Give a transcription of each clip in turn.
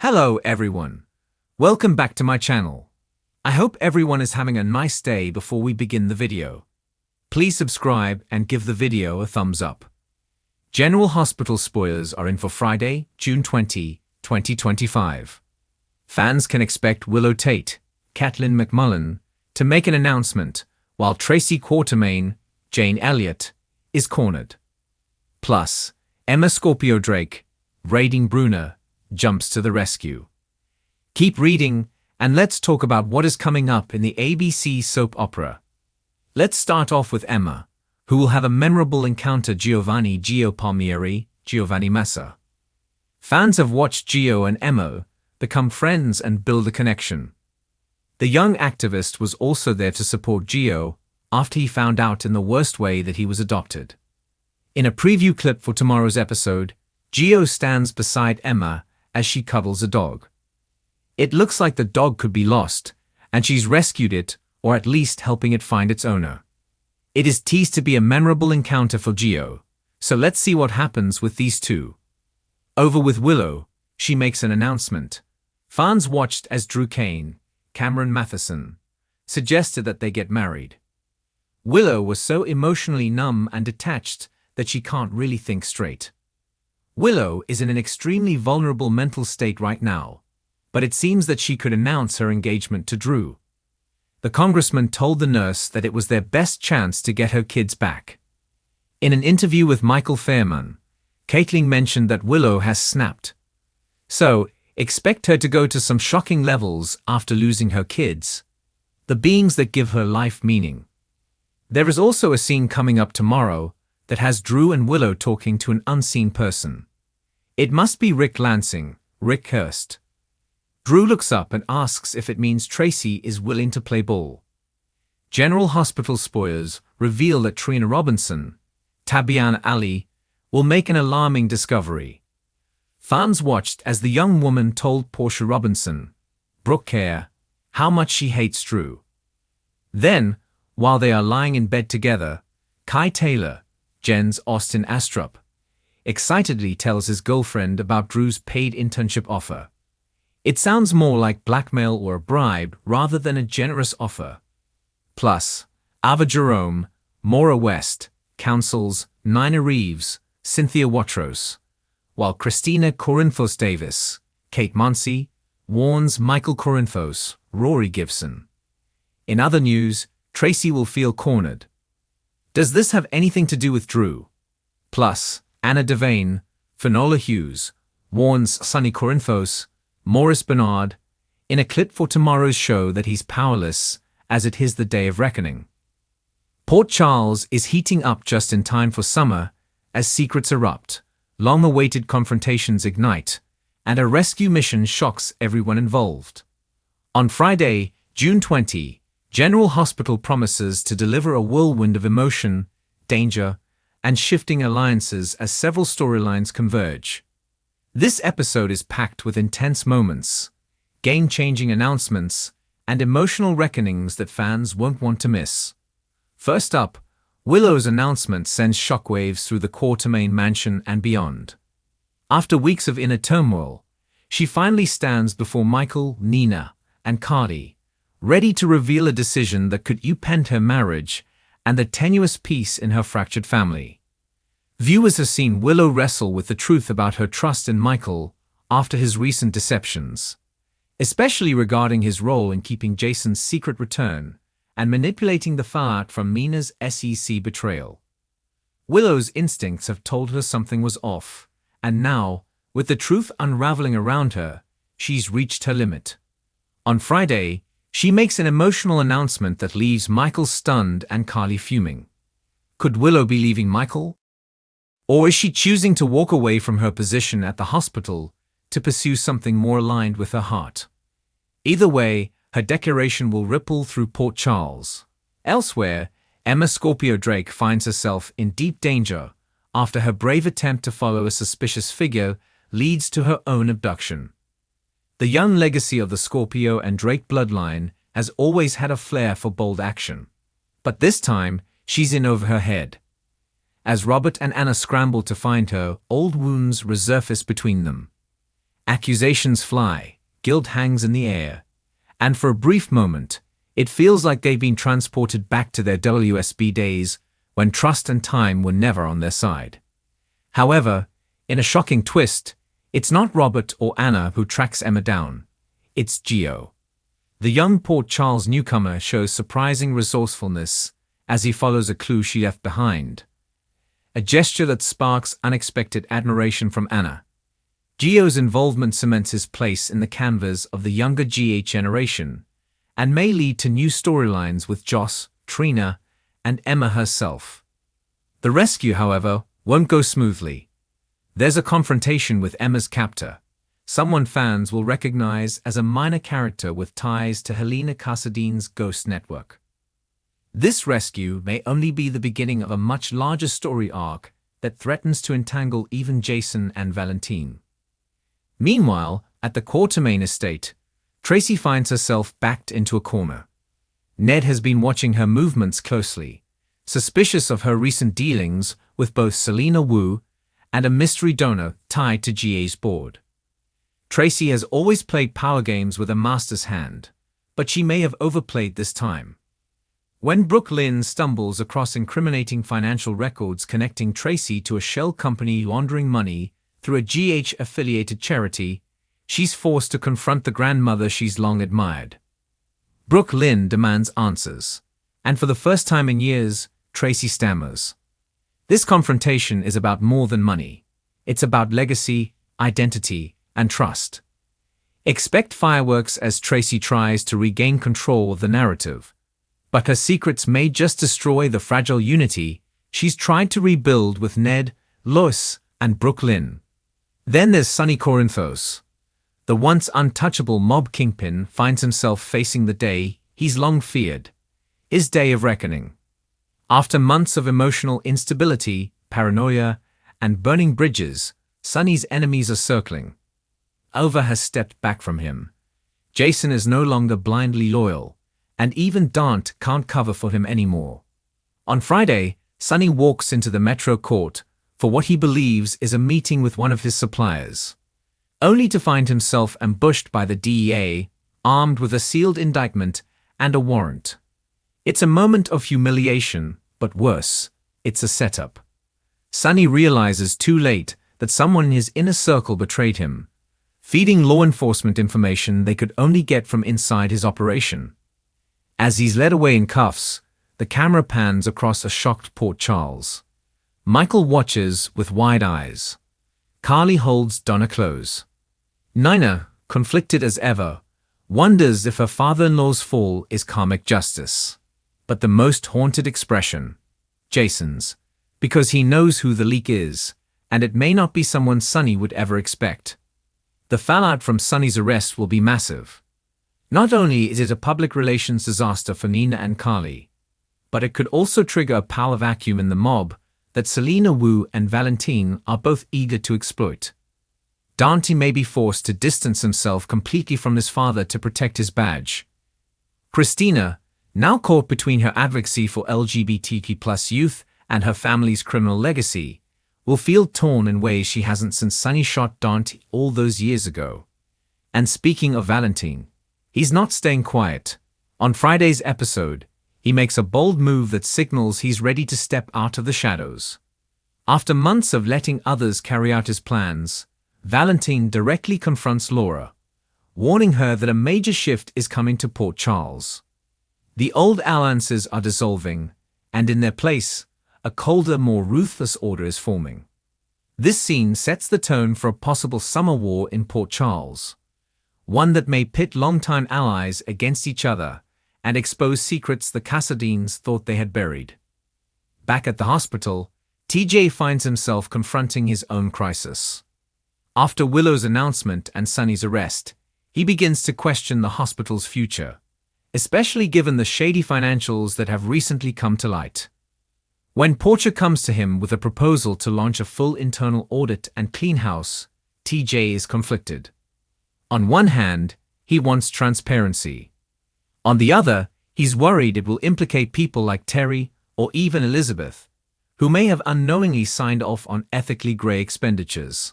Hello everyone. Welcome back to my channel. I hope everyone is having a nice day before we begin the video. Please subscribe and give the video a thumbs up. General Hospital spoilers are in for Friday, June 20, 2025. Fans can expect Willow Tate, Caitlin McMullen, to make an announcement, while Tracy Quartermain, Jane Elliott, is cornered. Plus, Emma Scorpio Drake, raiding Brunner, jumps to the rescue. Keep reading, and let's talk about what is coming up in the ABC soap opera. Let's start off with Emma, who will have a memorable encounter Giovanni Gio Palmieri, Giovanni Massa. Fans have watched Gio and Emma become friends and build a connection. The young activist was also there to support Gio after he found out in the worst way that he was adopted. In a preview clip for tomorrow's episode, Gio stands beside Emma as she cuddles a dog. It looks like the dog could be lost, and she's rescued it, or at least helping it find its owner. It is teased to be a memorable encounter for Gio, so let's see what happens with these two. Over with Willow, she makes an announcement. Fans watched as Drew Kane, Cameron Matheson, suggested that they get married. Willow was so emotionally numb and detached that she can't really think straight. Willow is in an extremely vulnerable mental state right now, but it seems that she could announce her engagement to Drew. The congressman told the nurse that it was their best chance to get her kids back. In an interview with Michael Fairman, Caitlin mentioned that Willow has snapped. So, expect her to go to some shocking levels after losing her kids, the beings that give her life meaning. There is also a scene coming up tomorrow that has Drew and Willow talking to an unseen person. It must be Rick Lansing, Rick Hurst. Drew looks up and asks if it means Tracy is willing to play ball. General Hospital spoilers reveal that Trina Robinson, Tabyana Ali, will make an alarming discovery. Fans watched as the young woman told Portia Robinson, Brooke Care, how much she hates Drew. Then, while they are lying in bed together, Kai Taylor, Jen's Austin Astrup, excitedly tells his girlfriend about Drew's paid internship offer. It sounds more like blackmail or a bribe rather than a generous offer. Plus, Ava Jerome, Maura West, counsels Nina Reeves, Cynthia Watros, while Christina Corinthos Davis, Kate Muncy, warns Michael Corinthos, Rory Gibson. In other news, Tracy will feel cornered. Does this have anything to do with Drew? Plus, Anna Devane, Finola Hughes, warns Sonny Corinthos, Maurice Bernard, in a clip for tomorrow's show that he's powerless as it is the day of reckoning. Port Charles is heating up just in time for summer as secrets erupt, long-awaited confrontations ignite, and a rescue mission shocks everyone involved. On Friday, June 20, General Hospital promises to deliver a whirlwind of emotion, danger, and shifting alliances as several storylines converge. This episode is packed with intense moments, game-changing announcements, and emotional reckonings that fans won't want to miss. First up, Willow's announcement sends shockwaves through the Quartermain mansion and beyond. After weeks of inner turmoil, she finally stands before Michael, Nina, and Cardi, ready to reveal a decision that could upend her marriage and the tenuous peace in her fractured family. Viewers have seen Willow wrestle with the truth about her trust in Michael after his recent deceptions, especially regarding his role in keeping Jason's secret return and manipulating the fallout from Mina's SEC betrayal. Willow's instincts have told her something was off, and now, with the truth unraveling around her, she's reached her limit. On Friday, she makes an emotional announcement that leaves Michael stunned and Carly fuming. Could Willow be leaving Michael? Or is she choosing to walk away from her position at the hospital to pursue something more aligned with her heart? Either way, her declaration will ripple through Port Charles. Elsewhere, Emma Scorpio Drake finds herself in deep danger after her brave attempt to follow a suspicious figure leads to her own abduction. The young legacy of the Scorpio and Drake bloodline has always had a flair for bold action. But this time, she's in over her head. As Robert and Anna scramble to find her, old wounds resurface between them. Accusations fly, guilt hangs in the air, and for a brief moment, it feels like they've been transported back to their WSB days when trust and time were never on their side. However, in a shocking twist, it's not Robert or Anna who tracks Emma down. It's Gio. The young Port Charles newcomer shows surprising resourcefulness as he follows a clue she left behind. A gesture that sparks unexpected admiration from Anna. Gio's involvement cements his place in the canvas of the younger GH generation and may lead to new storylines with Joss, Trina, and Emma herself. The rescue, however, won't go smoothly. There's a confrontation with Emma's captor, someone fans will recognize as a minor character with ties to Helena Casadine's ghost network. This rescue may only be the beginning of a much larger story arc that threatens to entangle even Jason and Valentine. Meanwhile, at the Quartermain estate, Tracy finds herself backed into a corner. Ned has been watching her movements closely, suspicious of her recent dealings with both Selena Wu and a mystery donor tied to GA's board. Tracy has always played power games with a master's hand, but she may have overplayed this time. When Brooke Lynn stumbles across incriminating financial records connecting Tracy to a shell company laundering money through a GH-affiliated charity, she's forced to confront the grandmother she's long admired. Brooke Lynn demands answers, and for the first time in years, Tracy stammers. This confrontation is about more than money. It's about legacy, identity, and trust. Expect fireworks as Tracy tries to regain control of the narrative, but her secrets may just destroy the fragile unity she's tried to rebuild with Ned, Lois, and Brooke Lynn. Then there's Sonny Corinthos. The once untouchable mob kingpin finds himself facing the day he's long feared, his day of reckoning. After months of emotional instability, paranoia, and burning bridges, Sonny's enemies are circling. Alva has stepped back from him. Jason is no longer blindly loyal, and even Dante can't cover for him anymore. On Friday, Sonny walks into the Metro Court for what he believes is a meeting with one of his suppliers, only to find himself ambushed by the DEA, armed with a sealed indictment and a warrant. It's a moment of humiliation, but worse, it's a setup. Sonny realizes too late that someone in his inner circle betrayed him, feeding law enforcement information they could only get from inside his operation. As he's led away in cuffs, the camera pans across a shocked Port Charles. Michael watches with wide eyes. Carly holds Donna close. Nina, conflicted as ever, wonders if her father-in-law's fall is karmic justice. But the most haunted expression, Jason's, because he knows who the leak is, and it may not be someone Sonny would ever expect. The fallout from Sonny's arrest will be massive. Not only is it a public relations disaster for Nina and Carly, but it could also trigger a power vacuum in the mob that Selena Wu and Valentine are both eager to exploit. Dante may be forced to distance himself completely from his father to protect his badge. Christina, now caught between her advocacy for LGBTQ+ youth and her family's criminal legacy, will feel torn in ways she hasn't since Sonny shot Dante all those years ago. And speaking of Valentine, he's not staying quiet. On Friday's episode, he makes a bold move that signals he's ready to step out of the shadows. After months of letting others carry out his plans, Valentine directly confronts Laura, warning her that a major shift is coming to Port Charles. The old alliances are dissolving, and in their place, a colder, more ruthless order is forming. This scene sets the tone for a possible summer war in Port Charles, one that may pit longtime allies against each other and expose secrets the Casadines thought they had buried. Back at the hospital, TJ finds himself confronting his own crisis. After Willow's announcement and Sonny's arrest, he begins to question the hospital's future, especially given the shady financials that have recently come to light. When Portia comes to him with a proposal to launch a full internal audit and clean house, TJ is conflicted. On one hand, he wants transparency. On the other, he's worried it will implicate people like Terry or even Elizabeth, who may have unknowingly signed off on ethically grey expenditures.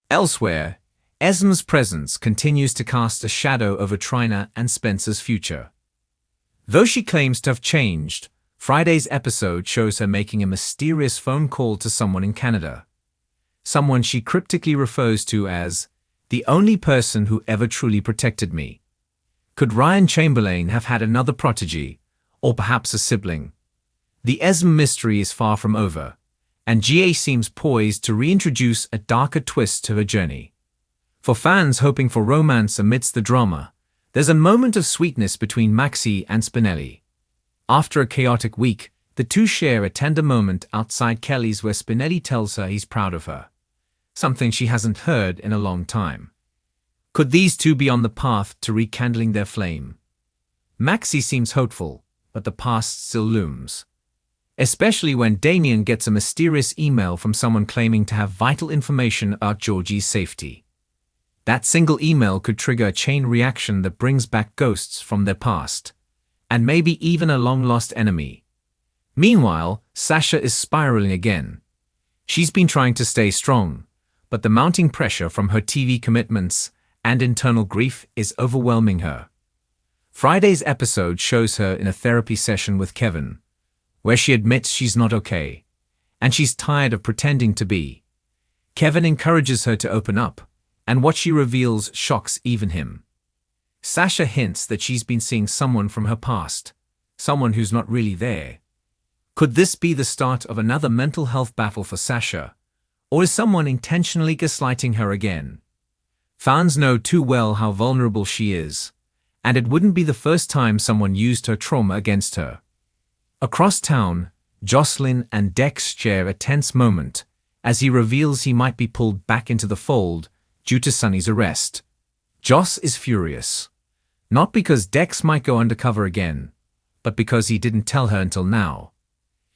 Elsewhere, Esm's presence continues to cast a shadow over Trina and Spencer's future. Though she claims to have changed, Friday's episode shows her making a mysterious phone call to someone in Canada. Someone she cryptically refers to as the only person who ever truly protected me. Could Ryan Chamberlain have had another protege, or perhaps a sibling? The Esm mystery is far from over, and GA seems poised to reintroduce a darker twist to her journey. For fans hoping for romance amidst the drama, there's a moment of sweetness between Maxie and Spinelli. After a chaotic week, the two share a tender moment outside Kelly's where Spinelli tells her he's proud of her, something she hasn't heard in a long time. Could these two be on the path to rekindling their flame? Maxie seems hopeful, but the past still looms. Especially when Damien gets a mysterious email from someone claiming to have vital information about Georgie's safety. That single email could trigger a chain reaction that brings back ghosts from their past, and maybe even a long-lost enemy. Meanwhile, Sasha is spiraling again. She's been trying to stay strong, but the mounting pressure from her TV commitments and internal grief is overwhelming her. Friday's episode shows her in a therapy session with Kevin, where she admits she's not okay, and she's tired of pretending to be. Kevin encourages her to open up, and what she reveals shocks even him. Sasha hints that she's been seeing someone from her past, someone who's not really there. Could this be the start of another mental health battle for Sasha, or is someone intentionally gaslighting her again? Fans know too well how vulnerable she is, and it wouldn't be the first time someone used her trauma against her. Across town, Jocelyn and Dex share a tense moment as he reveals he might be pulled back into the fold due to Sonny's arrest. Joss is furious, not because Dex might go undercover again, but because he didn't tell her until now.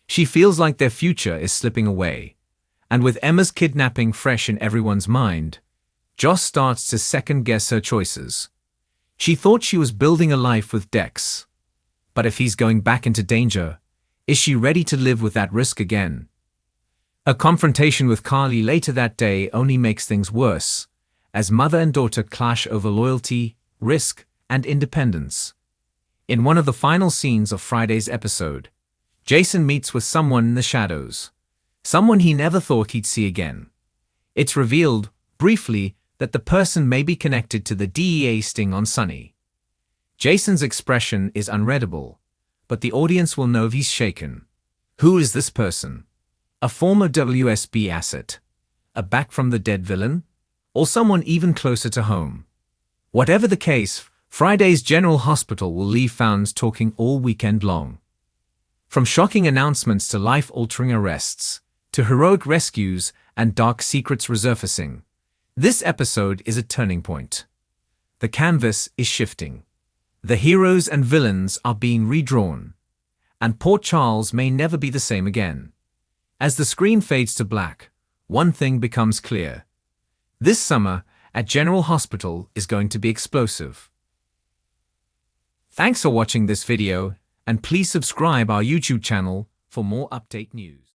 She feels like their future is slipping away, and with Emma's kidnapping fresh in everyone's mind, Joss starts to second-guess her choices. She thought she was building a life with Dex, but if he's going back into danger, is she ready to live with that risk again? A confrontation with Carly later that day only makes things worse, as mother and daughter clash over loyalty, risk, and independence. In one of the final scenes of Friday's episode, Jason meets with someone in the shadows, someone he never thought he'd see again. It's revealed, briefly, that the person may be connected to the DEA sting on Sonny. Jason's expression is unreadable, but the audience will know if he's shaken. Who is this person? A former WSB asset? A back-from-the-dead villain? Or someone even closer to home? Whatever the case, Friday's General Hospital will leave fans talking all weekend long. From shocking announcements to life-altering arrests, to heroic rescues and dark secrets resurfacing, this episode is a turning point. The canvas is shifting. The heroes and villains are being redrawn, and Port Charles may never be the same again. As the screen fades to black, one thing becomes clear. This summer at General Hospital is going to be explosive. Thanks for watching this video, and please subscribe our YouTube channel for more update news.